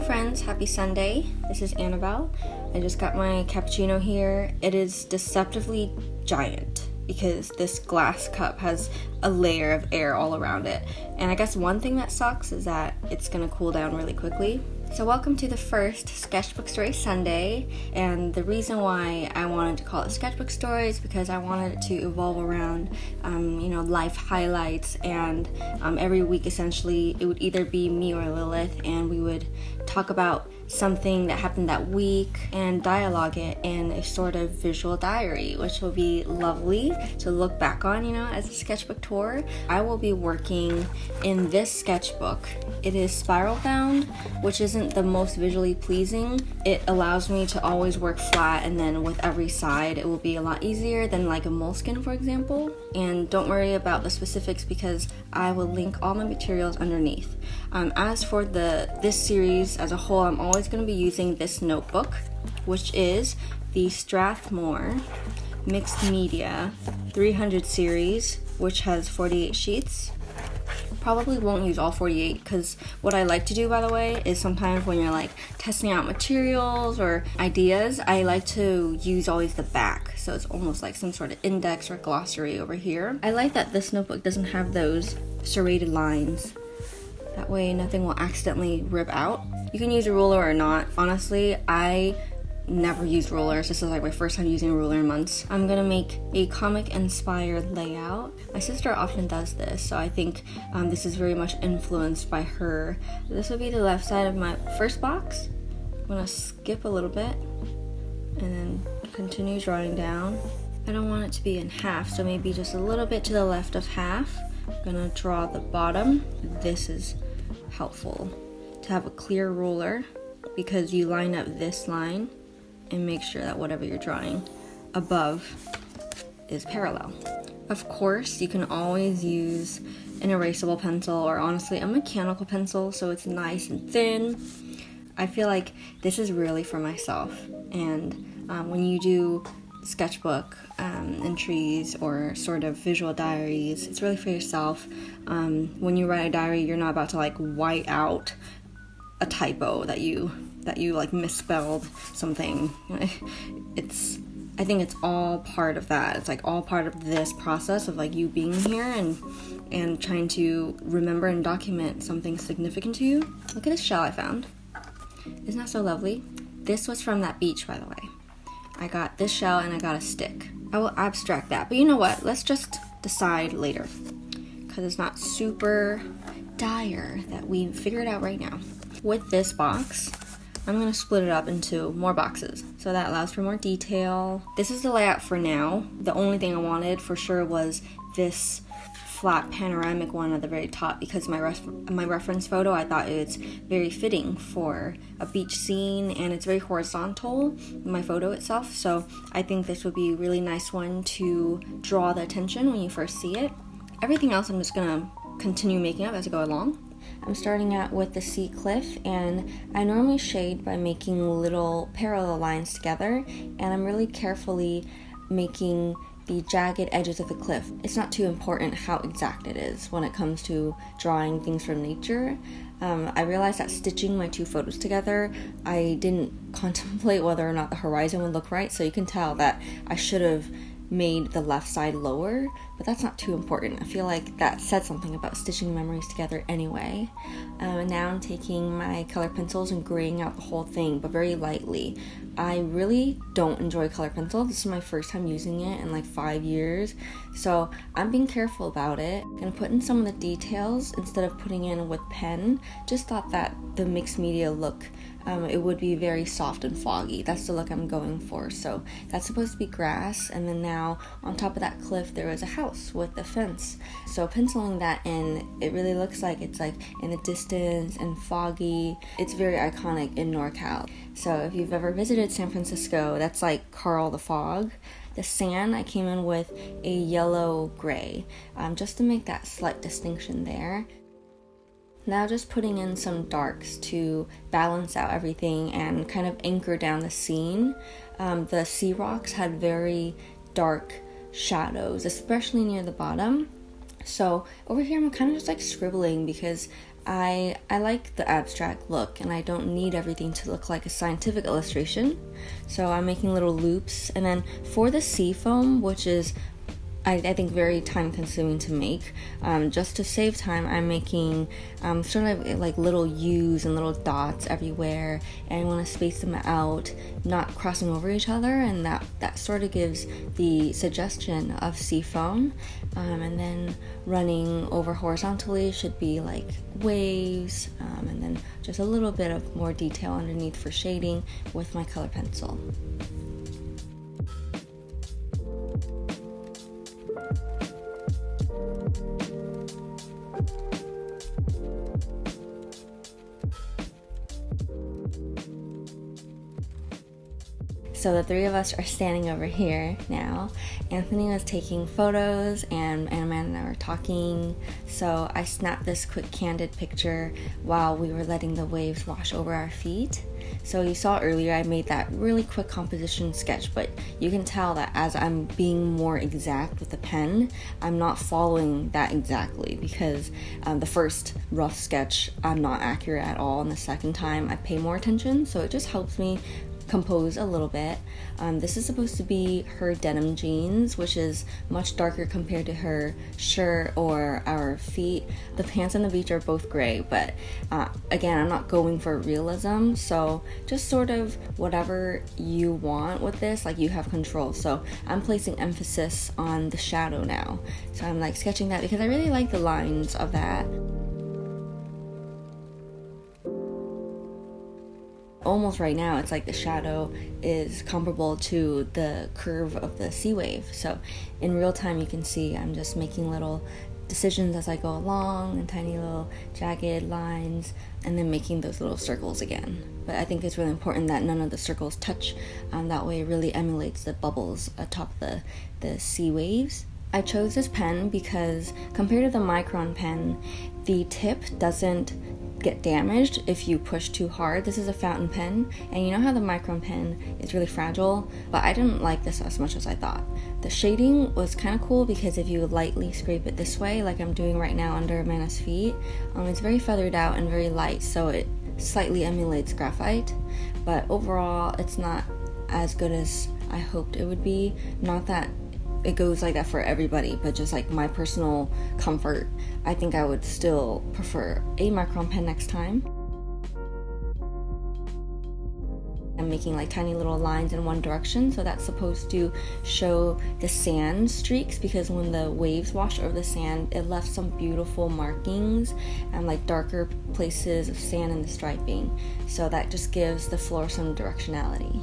morning, friends. Happy Sunday. This is Annabelle. I just got my cappuccino here. It is deceptively giant because this glass cup has a layer of air all around it. And I guess one thing that sucks is that it's gonna cool down really quickly. So welcome to the first Sketchbook Story Sunday, and the reason why I wanted to call it Sketchbook Story is because I wanted it to evolve around, life highlights, and every week essentially it would either be me or Lilith, and we would talk about something that happened that week and dialogue it in a sort of visual diary, which will be lovely to look back on, as a sketchbook tour. I will be working in this sketchbook. It is spiral bound, which isn't the most visually pleasing. It allows me to always work flat, and then with every side it will be a lot easier than like a moleskin, for example. And don't worry about the specifics because I will link all my materials underneath. As for this series as a whole, I'm always going to be using this notebook, which is the Strathmore Mixed Media 300 series, which has 48 sheets. Probably won't use all 48 because what I like to do, by the way, is sometimes when you're like testing out materials or ideas, I like to use always the back, so it's almost like some sort of index or glossary over here. I like that this notebook doesn't have those serrated lines. That way nothing will accidentally rip out. You can use a ruler or not. Honestly, I never used rulers. This is like my first time using a ruler in months. I'm gonna make a comic inspired layout. My sister often does this, so I think this is very much influenced by her. This will be the left side of my first box. I'm gonna skip a little bit and then continue drawing down. I don't want it to be in half, so maybe just a little bit to the left of half. I'm gonna draw the bottom. This is helpful to have a clear ruler because you line up this line and make sure that whatever you're drawing above is parallel. Of course, you can always use an erasable pencil or honestly a mechanical pencil so it's nice and thin. I feel like this is really for myself, and when you do sketchbook entries or sort of visual diaries, it's really for yourself. When you write a diary, you're not about to like white out a typo that you like misspelled something. I think it's all part of that. It's like all part of this process of like you being here and trying to remember and document something significant to you. Look at this shell I found. Isn't that so lovely? This was from that beach, by the way. I got this shell and I got a stick. I will abstract that, but you know what? Let's just decide later because it's not super dire that we figure it out right now. With this box, I'm going to split it up into more boxes, so that allows for more detail. This is the layout for now. The only thing I wanted for sure was this flat panoramic one at the very top because my reference photo, I thought it's very fitting for a beach scene, and it's very horizontal, my photo itself, so I think this would be a really nice one to draw the attention when you first see it. Everything else I'm just going to continue making up as I go along. I'm starting out with the sea cliff, and I normally shade by making little parallel lines together, and I'm really carefully making the jagged edges of the cliff. It's not too important how exact it is when it comes to drawing things from nature. I realized that stitching my two photos together, I didn't contemplate whether or not the horizon would look right, so you can tell that I should have made the left side lower, but that's not too important. I feel like that said something about stitching memories together anyway. Now I'm taking my color pencils and graying out the whole thing, but very lightly. I really don't enjoy color pencil. This is my first time using it in like 5 years, so I'm being careful about it. I'm gonna put in some of the details instead of putting in with pen. Just thought that the mixed media look, it would be very soft and foggy. That's the look I'm going for. So that's supposed to be grass, and then now on top of that cliff there is a house with a fence. So penciling that in, it really looks like it's like in the distance and foggy. It's very iconic in NorCal. So if you've ever visited San Francisco, that's like Carl the Fog. The sand, I came in with a yellow gray, just to make that slight distinction there. Now just putting in some darks to balance out everything and kind of anchor down the scene. The sea rocks had very dark shadows, especially near the bottom. So over here I'm kind of just like scribbling because I like the abstract look, and I don't need everything to look like a scientific illustration, so I'm making little loops. And then for the sea foam, which is I think very time consuming to make, just to save time, I'm making sort of like little U's and little dots everywhere, and I want to space them out, not crossing over each other, and that sort of gives the suggestion of sea foam. And then running over horizontally should be like waves, and then just a little bit of more detail underneath for shading with my color pencil. So the three of us are standing over here now. Anthony was taking photos, and Amanda and I were talking. So I snapped this quick candid picture while we were letting the waves wash over our feet. So you saw earlier I made that really quick composition sketch, but you can tell that as I'm being more exact with the pen, I'm not following that exactly, because the first rough sketch I'm not accurate at all, and the second time I pay more attention, so it just helps me compose a little bit. This is supposed to be her denim jeans, which is much darker compared to her shirt or our feet. The pants on the beach are both gray, but again, I'm not going for realism, so just sort of whatever you want with this, like, you have control. So I'm placing emphasis on the shadow now, so I'm like sketching that because I really like the lines of that. Almost right now, it's like the shadow is comparable to the curve of the sea wave. So in real time, you can see I'm just making little decisions as I go along, and tiny little jagged lines, and then making those little circles again. But I think it's really important that none of the circles touch. That way it really emulates the bubbles atop the sea waves. I chose this pen because compared to the Micron pen, the tip doesn't get damaged if you push too hard. This is a fountain pen, and you know how the Micron pen is really fragile, but I didn't like this as much as I thought. The shading was kind of cool because if you lightly scrape it this way, like I'm doing right now under Amanda's feet, it's very feathered out and very light, so it slightly emulates graphite, but overall it's not as good as I hoped it would be. Not that it goes like that for everybody, but just like my personal comfort, I think I would still prefer a Micron pen next time. I'm making like tiny little lines in one direction, so that's supposed to show the sand streaks, because when the waves washed over the sand, it left some beautiful markings and like darker places of sand in the striping, so that just gives the floor some directionality.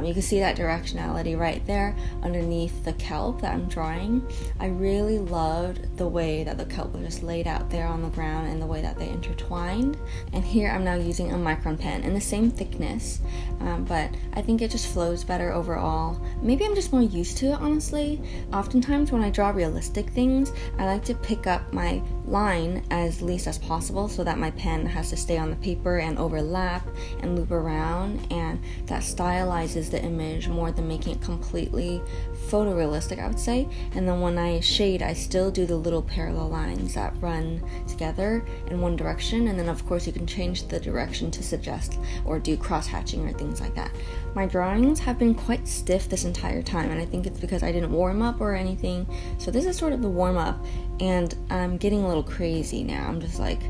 You can see that directionality right there underneath the kelp that I'm drawing. I really loved the way that the kelp was just laid out there on the ground and the way that they intertwined. And here I'm now using a Micron pen in the same thickness, but I think it just flows better overall. Maybe I'm just more used to it, honestly. Oftentimes when I draw realistic things, I like to pick up my line as least as possible so that my pen has to stay on the paper and overlap and loop around, and that stylizes the image more than making it completely photorealistic, I would say. And then when I shade, I still do the little parallel lines that run together in one direction, and then of course you can change the direction to suggest or do cross-hatching or things like that. My drawings have been quite stiff this entire time, and I think it's because I didn't warm up or anything. So this is sort of the warm-up, and I'm getting a little crazy now. I'm just like,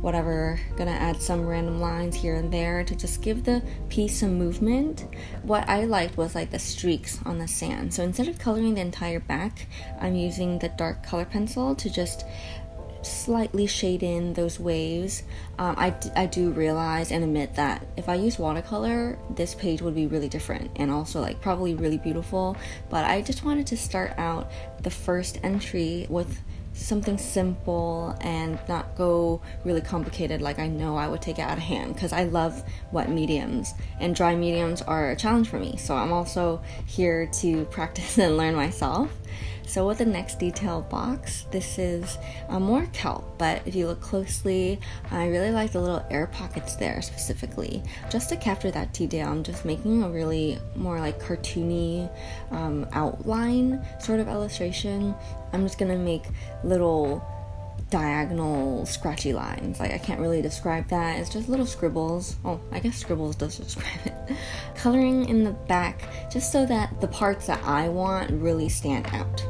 whatever, gonna add some random lines here and there to just give the piece some movement. What I liked was like the streaks on the sand. So instead of coloring the entire back, I'm using the dark color pencil to just slightly shade in those waves. I do realize and admit that if I use watercolor, this page would be really different and also like probably really beautiful, but I just wanted to start out the first entry with something simple and not go really complicated like I know I would take it out of hand, because I love wet mediums and dry mediums are a challenge for me, so I'm also here to practice and learn myself. So with the next detail box, this is more kelp, but if you look closely, I really like the little air pockets there specifically. Just to capture that detail, I'm just making a really more like cartoony outline sort of illustration. I'm just gonna make little diagonal scratchy lines. Like, I can't really describe that. It's just little scribbles. Oh, I guess scribbles does describe it. Coloring in the back just so that the parts that I want really stand out.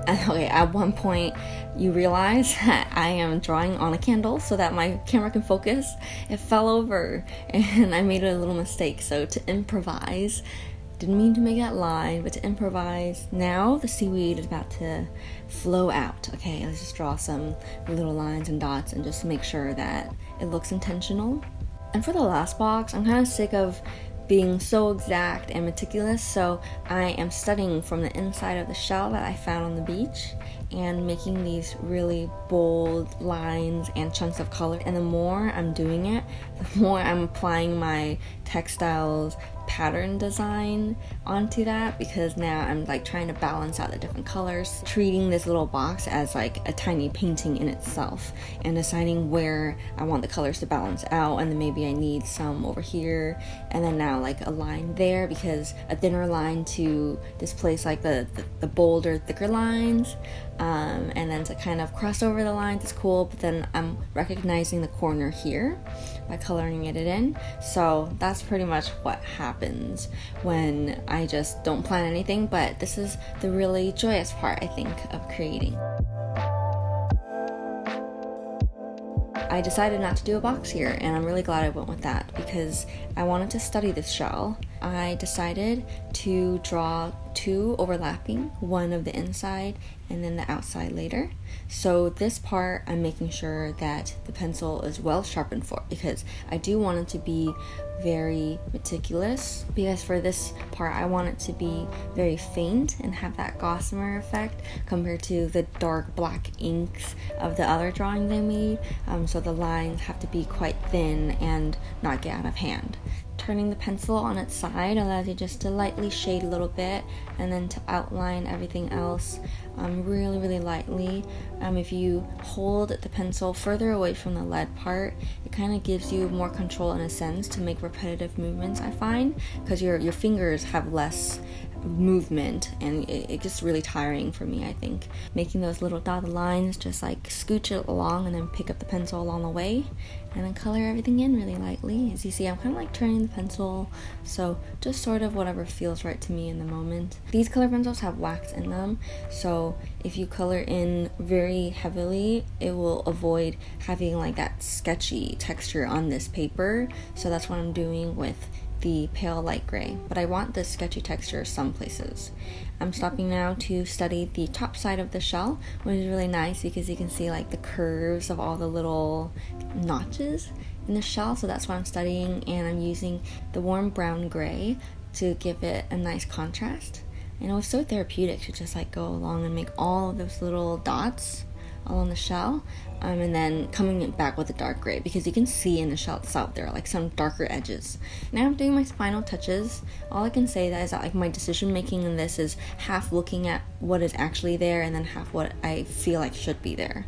Okay, at one point you realize that I am drawing on a candle so that my camera can focus. It fell over and I made a little mistake. So to improvise, didn't mean to make that line, but to improvise. Now the seaweed is about to flow out. Okay, let's just draw some little lines and dots and just make sure that it looks intentional. And for the last box, I'm kind of sick of being so exact and meticulous, so I am studying from the inside of the shell that I found on the beach and making these really bold lines and chunks of color. And the more I'm doing it, the more I'm applying my textiles pattern design onto that, because now I'm like trying to balance out the different colors, treating this little box as like a tiny painting in itself and deciding where I want the colors to balance out. And then maybe I need some over here, and then now like a line there, because a thinner line to displace like the bolder, thicker lines, and then to kind of cross over the lines is cool, but then I'm recognizing the corner here by coloring it in. So that's pretty much what happens when I just don't plan anything, but this is the really joyous part, I think, of creating. I decided not to do a box here, and I'm really glad I went with that because I wanted to study this shell. I decided to draw two overlapping, one of the inside and then the outside later. So this part I'm making sure that the pencil is well sharpened for, because I do want it to be very meticulous, because for this part I want it to be very faint and have that gossamer effect compared to the dark black inks of the other drawings I made. So the lines have to be quite thin and not get out of hand. Turning the pencil on its side allows you just to lightly shade a little bit and then to outline everything else really lightly. If you hold the pencil further away from the lead part, it kind of gives you more control in a sense to make repetitive movements, I find, because your fingers have less movement and it gets really tiring for me, I think. Making those little dotted lines, just like scooch it along and then pick up the pencil along the way and then color everything in really lightly. As you see, I'm kind of like turning the pencil, so just sort of whatever feels right to me in the moment. These color pencils have wax in them, so if you color in very heavily, it will avoid having like that sketchy texture on this paper. So that's what I'm doing with the pale light gray, but I want this sketchy texture some places. I'm stopping now to study the top side of the shell, which is really nice because you can see like the curves of all the little notches in the shell. So that's what I'm studying, and I'm using the warm brown gray to give it a nice contrast. And it was so therapeutic to just like go along and make all of those little dots along the shell, and then coming back with a dark gray, because you can see in the shell itself there are like some darker edges. Now I'm doing my spinal touches. All I can say that is that like my decision making in this is half looking at what is actually there and then half what I feel like should be there.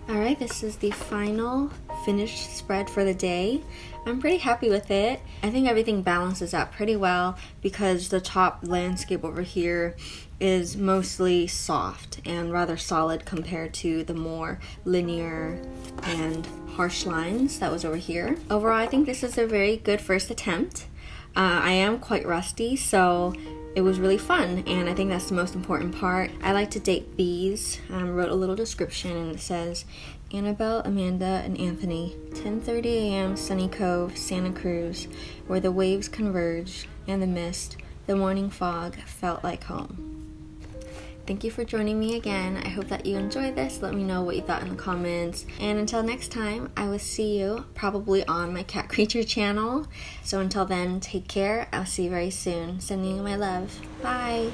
Alright, this is the final finished spread for the day. I'm pretty happy with it. I think everything balances out pretty well because the top landscape over here is mostly soft and rather solid compared to the more linear and harsh lines that was over here. Overall, I think this is a very good first attempt. I am quite rusty, so it was really fun, and I think that's the most important part. I like to date these. Wrote a little description, and it says, Annabelle, Amanda, and Anthony, 10:30 a.m. Sunny Cove, Santa Cruz, where the waves converged and the mist, the morning fog felt like home. thank you for joining me again. I hope that you enjoyed this. Let me know what you thought in the comments. And until next time, I will see you probably on my cat creature channel. So until then, take care. I'll see you very soon. Sending you my love. Bye.